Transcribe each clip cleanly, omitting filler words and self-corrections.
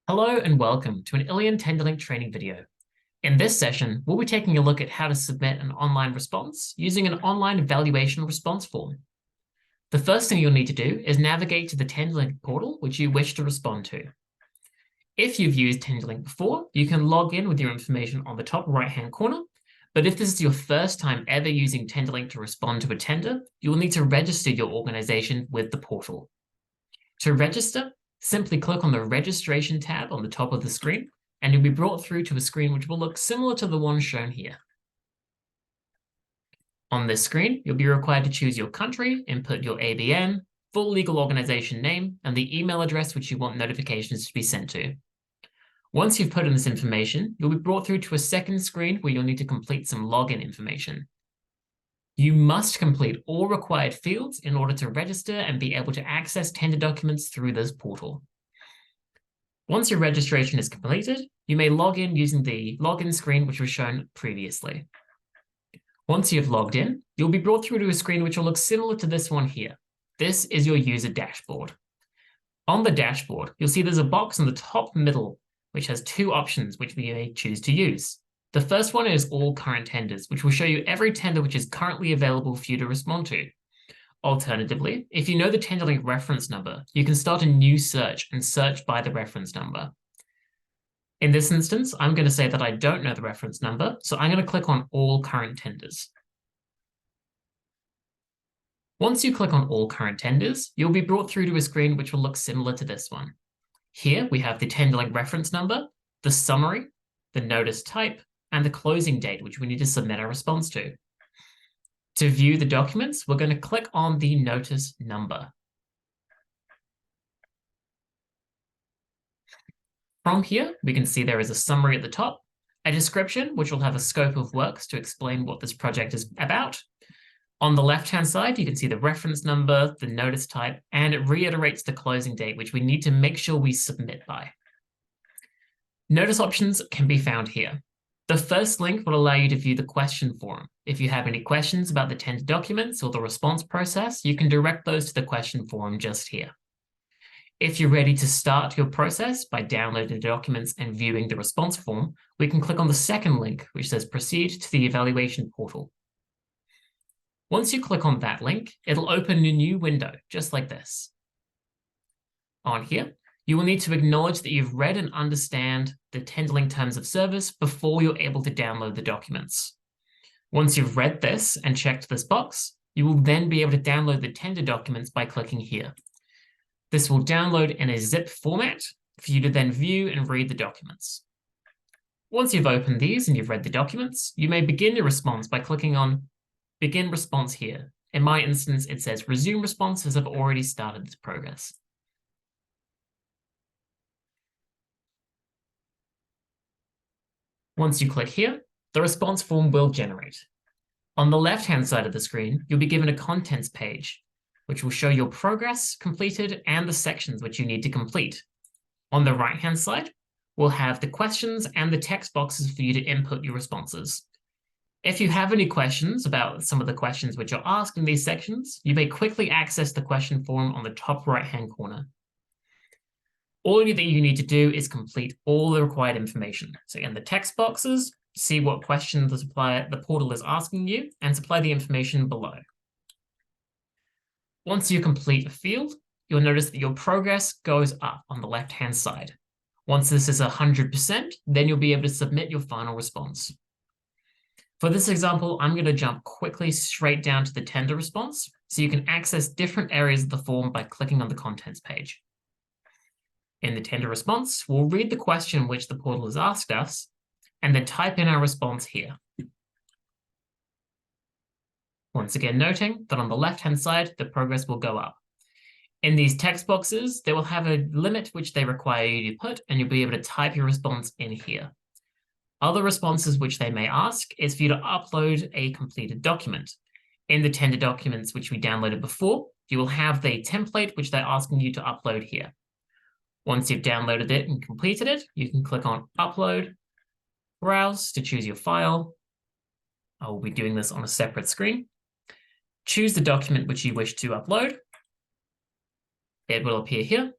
Hello and welcome to an Ilion Tenderlink training video. In this session, we'll be taking a look at how to submit an online response using an online evaluation response form. The first thing you'll need to do is navigate to the Tenderlink portal which you wish to respond to. If you've used Tenderlink before, you can log in with your information on the top right-hand corner, but if this is your first time ever using Tenderlink to respond to a tender, you will need to register your organization with the portal. To register, simply click on the registration tab on the top of the screen, and you'll be brought through to a screen which will look similar to the one shown here. On this screen, you'll be required to choose your country, input your ABN, full legal organization name, and the email address which you want notifications to be sent to. Once you've put in this information, you'll be brought through to a second screen where you'll need to complete some login information. You must complete all required fields in order to register and be able to access tender documents through this portal. Once your registration is completed, you may log in using the login screen which was shown previously. Once you've logged in, you'll be brought through to a screen which will look similar to this one here. This is your user dashboard. On the dashboard, you'll see there's a box in the top middle which has two options which we may choose to use. The first one is all current tenders, which will show you every tender which is currently available for you to respond to. Alternatively, if you know the Tenderlink reference number, you can start a new search and search by the reference number. In this instance, I'm going to say that I don't know the reference number, so I'm going to click on all current tenders. Once you click on all current tenders, you'll be brought through to a screen which will look similar to this one. Here we have the Tenderlink reference number, the summary, the notice type, and the closing date, which we need to submit our response to. To view the documents, we're going to click on the notice number. From here, we can see there is a summary at the top, a description, which will have a scope of works to explain what this project is about. On the left-hand side, you can see the reference number, the notice type, and it reiterates the closing date, which we need to make sure we submit by. Notice options can be found here. The first link will allow you to view the question form. If you have any questions about the tender documents or the response process, you can direct those to the question form just here. If you're ready to start your process by downloading the documents and viewing the response form, we can click on the second link, which says proceed to the evaluation portal. Once you click on that link, it'll open a new window, just like this. On here, you will need to acknowledge that you've read and understand the Tenderlink terms of service before you're able to download the documents. Once you've read this and checked this box, you will then be able to download the tender documents by clicking here. This will download in a zip format for you to then view and read the documents. Once you've opened these and you've read the documents, you may begin your response by clicking on Begin Response here. In my instance, it says Resume Response as I've already started this progress. Once you click here, the response form will generate. On the left-hand side of the screen, you'll be given a contents page, which will show your progress completed and the sections which you need to complete. On the right-hand side, we'll have the questions and the text boxes for you to input your responses. If you have any questions about some of the questions which are asked in these sections, you may quickly access the question form on the top right-hand corner. All that you need to do is complete all the required information. So in the text boxes, see what question the portal is asking you and supply the information below. Once you complete a field, you'll notice that your progress goes up on the left-hand side. Once this is 100%, then you'll be able to submit your final response. For this example, I'm going to jump quickly straight down to the tender response, so you can access different areas of the form by clicking on the contents page. In the tender response, we'll read the question which the portal has asked us, and then type in our response here. Once again, noting that on the left-hand side, the progress will go up. In these text boxes, they will have a limit which they require you to put, and you'll be able to type your response in here. Other responses which they may ask is for you to upload a completed document. In the tender documents which we downloaded before, you will have the template which they're asking you to upload here. Once you've downloaded it and completed it, you can click on Upload, Browse to choose your file. I will be doing this on a separate screen. Choose the document which you wish to upload. It will appear here.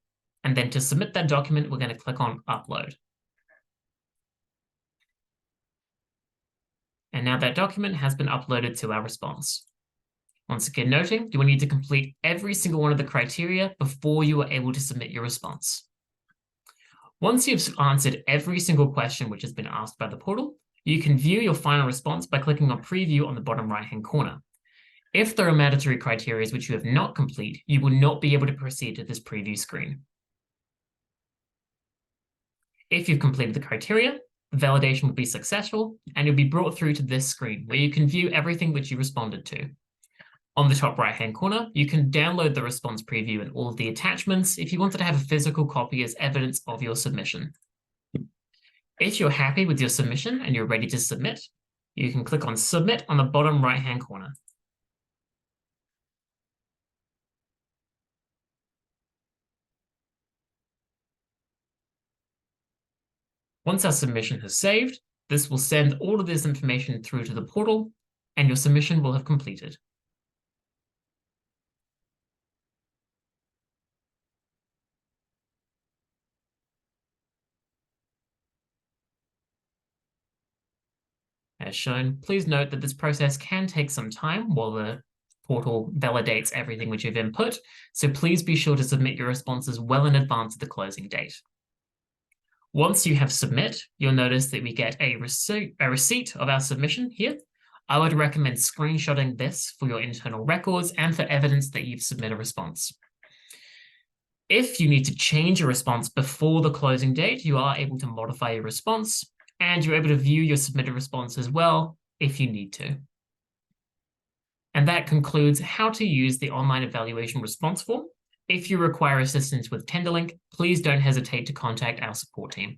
And then to submit that document, we're going to click on Upload. And now that document has been uploaded to our response. Once again, noting you will need to complete every single one of the criteria before you are able to submit your response. Once you've answered every single question which has been asked by the portal, you can view your final response by clicking on Preview on the bottom right-hand corner. If there are mandatory criteria which you have not complete, you will not be able to proceed to this preview screen. If you've completed the criteria, validation will be successful, and you'll be brought through to this screen where you can view everything which you responded to. On the top right-hand corner, you can download the response preview and all of the attachments if you wanted to have a physical copy as evidence of your submission. If you're happy with your submission and you're ready to submit, you can click on Submit on the bottom right-hand corner. Once our submission has saved, this will send all of this information through to the portal, and your submission will have completed. As shown, please note that this process can take some time while the portal validates everything which you've input, so please be sure to submit your responses well in advance of the closing date. Once you have submit, you'll notice that we get a receipt of our submission here. I would recommend screenshotting this for your internal records and for evidence that you've submitted a response. If you need to change your response before the closing date, you are able to modify your response, and you're able to view your submitted response as well if you need to. And that concludes how to use the online evaluation response form. If you require assistance with Tenderlink, please don't hesitate to contact our support team.